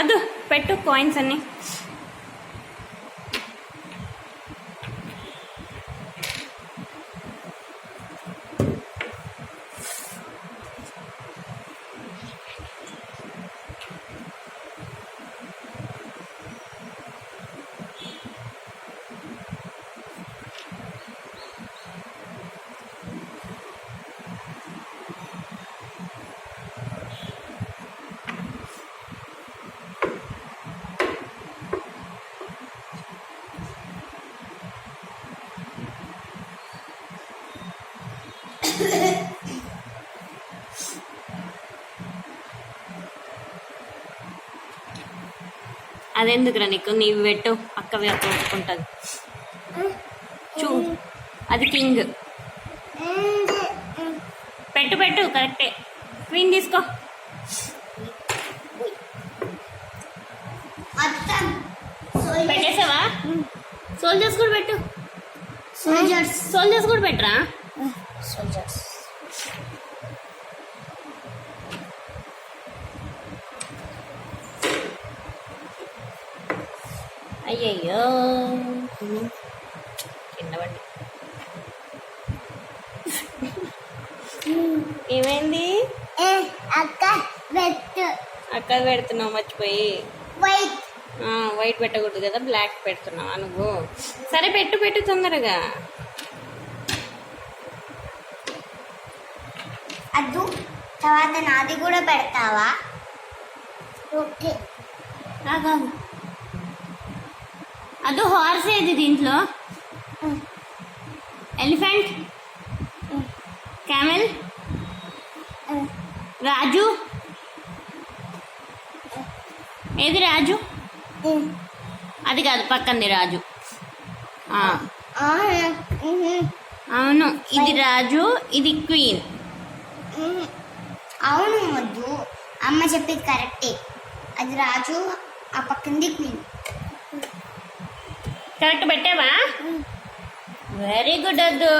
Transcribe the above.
అదు పెట్టు కాయిన్స్ అన్ని. అదెందుకురా నీకు? నీవు పెట్టు, అక్కవి అక్క పెట్టుకుంటుంది. చూ, అది కింగ్. పెట్టు పెట్టు, కరెక్టే. క్వీన్ తీసుకో. పెట్టేసావా? సోల్జర్స్ కూడా పెట్టు. సోల్జర్స్ కూడా పెట్టరా? సోల్జర్స్ అయ్యయ్యో, కింద పడి. ఏమైంది? అక్క పెట్టు. అక్క పెడుతున్నావు మర్చిపోయి. వైట్ వైట్ పెట్టకూడదు కదా, బ్లాక్ పెడుతున్నావా నువ్వు? సరే పెట్టు పెట్టు తొందరగా. అద్దు, తర్వాత నాది కూడా పెడతావా? ఓకే. కాదు, అదో హార్స్ ఏది దీంట్లో? ఎలిఫెంట్, క్యామెల్, రాజు ఏది? రాజు అది కాదు, పక్కంది రాజు. అవును, ఇది రాజు, ఇది క్వీన్. అవును వద్దు, అమ్మ చెప్పింది కరెక్టే. అది రాజు, ఆ పక్కింది క్వీన్. కరెక్ట్ పెట్టావా? వెరీ గుడ్ అద్దు.